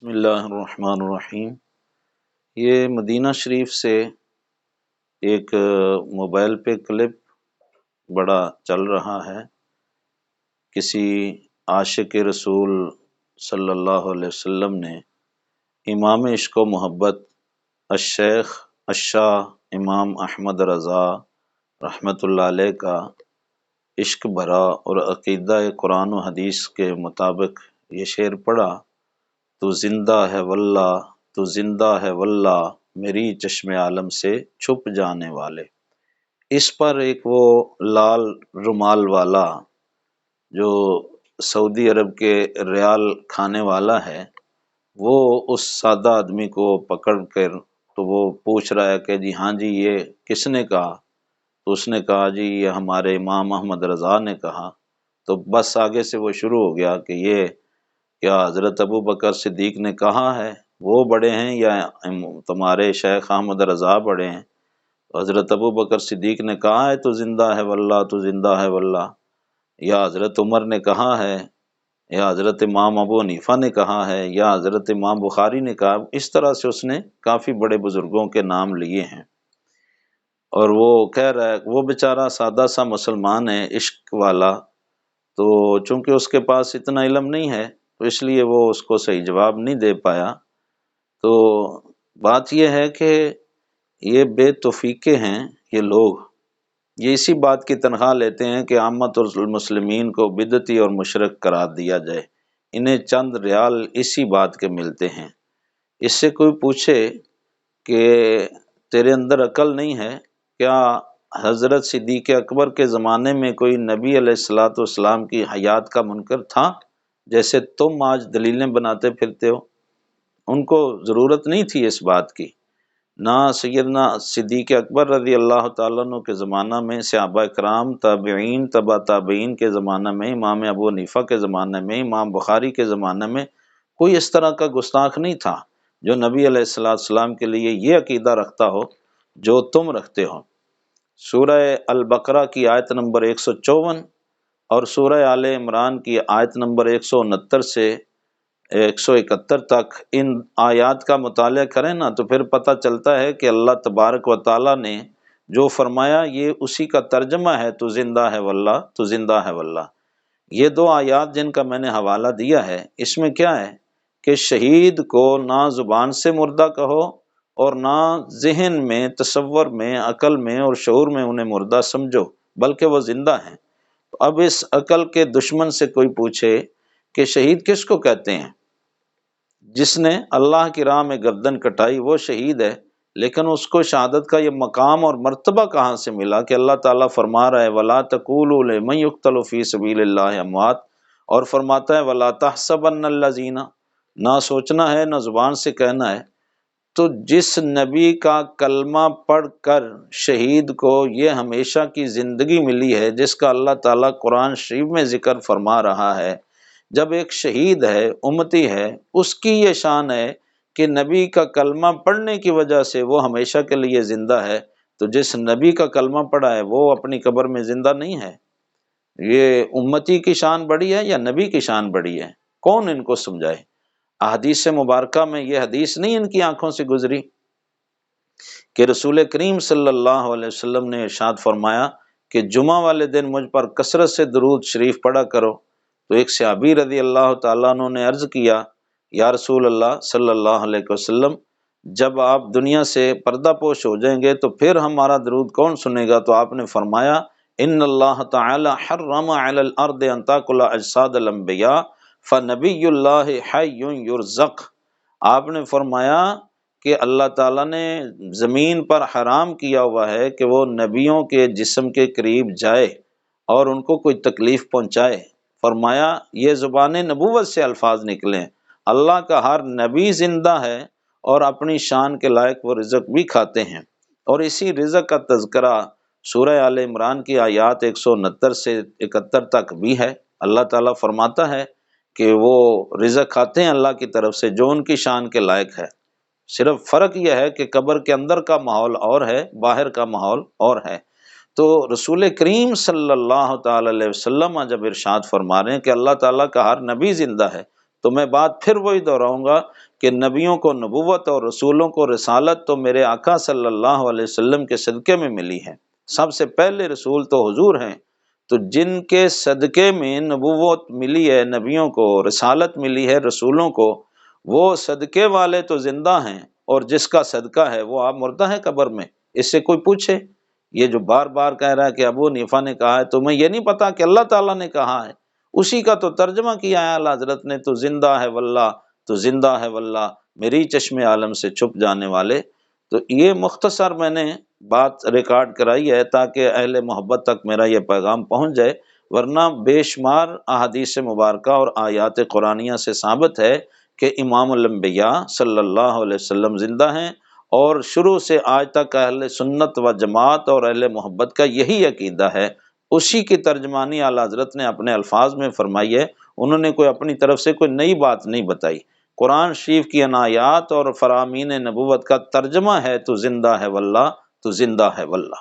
بسم اللہ الرحمن الرحیم۔ یہ مدینہ شریف سے ایک موبائل پہ کلپ بڑا چل رہا ہے۔ کسی عاشق رسول صلی اللہ علیہ وسلم نے امام عشق و محبت الشیخ الشاہ امام احمد رضا رحمۃ اللہ علیہ کا عشق بھرا اور عقیدہ قرآن و حدیث کے مطابق یہ شعر پڑھا: تو زندہ ہے واللہ، تو زندہ ہے واللہ، میری چشم عالم سے چھپ جانے والے۔ اس پر ایک وہ لال رومال والا جو سعودی عرب کے ریال کھانے والا ہے، وہ اس سادہ آدمی کو پکڑ کر تو وہ پوچھ رہا ہے کہ جی ہاں جی یہ کس نے کہا؟ تو اس نے کہا جی یہ ہمارے امام احمد رضا نے کہا۔ تو بس آگے سے وہ شروع ہو گیا کہ یہ کیا حضرت ابو بکر صدیق نے کہا ہے وہ بڑے ہیں یا تمہارے شیخ احمد رضا بڑے ہیں؟ حضرت ابو بکر صدیق نے کہا ہے تو زندہ ہے واللہ، تو زندہ ہے واللہ، یا حضرت عمر نے کہا ہے، یا حضرت امام ابو حنیفہ نے کہا ہے، یا حضرت امام بخاری نے کہا۔ اس طرح سے اس نے کافی بڑے بزرگوں کے نام لیے ہیں، اور وہ کہہ رہا ہے وہ بیچارہ سادہ سا مسلمان ہے عشق والا، تو چونکہ اس کے پاس اتنا علم نہیں ہے تو اس لیے وہ اس کو صحیح جواب نہیں دے پایا۔ تو بات یہ ہے کہ یہ بے توفیقے ہیں یہ لوگ، یہ اسی بات کی تنخواہ لیتے ہیں کہ عامت المسلمین کو بدعتی اور مشرک قرار دیا جائے، انہیں چند ریال اسی بات کے ملتے ہیں۔ اس سے کوئی پوچھے کہ تیرے اندر عقل نہیں ہے کیا؟ حضرت صدیق اکبر کے زمانے میں کوئی نبی علیہ الصلوۃ والسلام کی حیات کا منکر تھا جیسے تم آج دلیلیں بناتے پھرتے ہو؟ ان کو ضرورت نہیں تھی اس بات کی۔ نہ سیدنا صدیق اکبر رضی اللہ تعالیٰ عنہ کے زمانہ میں، صحابہ کرام، تابعین، تبع تابعین کے زمانہ میں، امام ابو حنیفہ کے زمانہ میں، امام بخاری کے زمانہ میں کوئی اس طرح کا گستاخ نہیں تھا جو نبی علیہ السلام کے لیے یہ عقیدہ رکھتا ہو جو تم رکھتے ہو۔ سورہ البقرہ کی آیت نمبر 154 اور سورہ آل عمران کی آیت نمبر 169 سے 171 تک ان آیات کا مطالعہ کریں نا تو پھر پتہ چلتا ہے کہ اللہ تبارک و تعالیٰ نے جو فرمایا یہ اسی کا ترجمہ ہے، تو زندہ ہے واللہ، تو زندہ ہے واللہ۔ یہ دو آیات جن کا میں نے حوالہ دیا ہے، اس میں کیا ہے کہ شہید کو نہ زبان سے مردہ کہو اور نہ ذہن میں، تصور میں، عقل میں اور شعور میں انہیں مردہ سمجھو، بلکہ وہ زندہ ہیں۔ اب اس عقل کے دشمن سے کوئی پوچھے کہ شہید کس کو کہتے ہیں؟ جس نے اللہ کی راہ میں گردن کٹائی وہ شہید ہے، لیکن اس کو شہادت کا یہ مقام اور مرتبہ کہاں سے ملا کہ اللہ تعالیٰ فرما رہا ہے وَلَا تَقُولُوا لِمَن يُقْتَلُ فِي سَبِيلِ اللَّهِ أَمْوَاتٌ، اور فرماتا ہے وَلَا تَحْسَبَنَّ الَّذِينَ، نہ سوچنا ہے نہ زبان سے کہنا ہے۔ تو جس نبی کا کلمہ پڑھ کر شہید کو یہ ہمیشہ کی زندگی ملی ہے، جس کا اللہ تعالیٰ قرآن شریف میں ذکر فرما رہا ہے، جب ایک شہید ہے، امتی ہے، اس کی یہ شان ہے کہ نبی کا کلمہ پڑھنے کی وجہ سے وہ ہمیشہ کے لیے زندہ ہے، تو جس نبی کا کلمہ پڑھا ہے وہ اپنی قبر میں زندہ نہیں ہے۔ یہ امتی کی شان بڑی ہے یا نبی کی شان بڑی ہے؟ کون ان کو سمجھائے؟ احادیث مبارکہ میں یہ حدیث نہیں ان کی آنکھوں سے گزری کہ رسول کریم صلی اللہ علیہ وسلم نے ارشاد فرمایا کہ جمعہ والے دن مجھ پر کثرت سے درود شریف پڑھا کرو۔ تو ایک صحابی رضی اللہ تعالیٰ عنہ نے عرض کیا یا رسول اللہ صلی اللہ علیہ وسلم، جب آپ دنیا سے پردہ پوش ہو جائیں گے تو پھر ہمارا درود کون سنے گا؟ تو آپ نے فرمایا ان اللہ تعالی حرم علی الارض ان تاکل اجساد الانبیاء فنبی اللہ حی یرزق۔ آپ نے فرمایا کہ اللہ تعالیٰ نے زمین پر حرام کیا ہوا ہے کہ وہ نبیوں کے جسم کے قریب جائے اور ان کو کوئی تکلیف پہنچائے۔ فرمایا یہ زبان نبوت سے الفاظ نکلیں، اللہ کا ہر نبی زندہ ہے اور اپنی شان کے لائق وہ رزق بھی کھاتے ہیں۔ اور اسی رزق کا تذکرہ سورہ آل عمران کی آیات 169 سے 71 تک بھی ہے۔ اللہ تعالیٰ فرماتا ہے کہ وہ رزق کھاتے ہیں اللہ کی طرف سے جو ان کی شان کے لائق ہے۔ صرف فرق یہ ہے کہ قبر کے اندر کا ماحول اور ہے، باہر کا ماحول اور ہے۔ تو رسول کریم صلی اللہ تعالی علیہ وسلم جب ارشاد فرما رہے ہیں کہ اللہ تعالیٰ کا ہر نبی زندہ ہے، تو میں بات پھر وہی دہراؤں گا کہ نبیوں کو نبوت اور رسولوں کو رسالت تو میرے آقا صلی اللہ علیہ وسلم کے صدقے میں ملی ہے، سب سے پہلے رسول تو حضور ہیں، تو جن کے صدقے میں نبوت ملی ہے، نبیوں کو رسالت ملی ہے، رسولوں کو، وہ صدقے والے تو زندہ ہیں، اور جس کا صدقہ ہے وہ آپ مردہ ہے قبر میں۔ اس سے کوئی پوچھے، یہ جو بار بار کہہ رہا ہے کہ ابو حنیفہ نے کہا ہے، تمہیں یہ نہیں پتا کہ اللہ تعالیٰ نے کہا ہے، اسی کا تو ترجمہ کیا ہے اعلیٰ حضرت نے، تو زندہ ہے واللہ، تو زندہ ہے واللہ، میری چشم عالم سے چھپ جانے والے۔ تو یہ مختصر میں نے بات ریکارڈ کرائی ہے تاکہ اہل محبت تک میرا یہ پیغام پہنچ جائے، ورنہ بے شمار احادیث مبارکہ اور آیات قرآنیہ سے ثابت ہے کہ امام الانبیاء صلی اللہ علیہ وسلم زندہ ہیں، اور شروع سے آج تک اہل سنت و جماعت اور اہل محبت کا یہی عقیدہ ہے۔ اسی کی ترجمانی اعلیٰ حضرت نے اپنے الفاظ میں فرمائی ہے، انہوں نے کوئی اپنی طرف سے کوئی نئی بات نہیں بتائی۔ قرآن شریف کی عنایات اور فرامین نبوت کا ترجمہ ہے تو زندہ ہے واللہ، تو زندہ ہے واللہ۔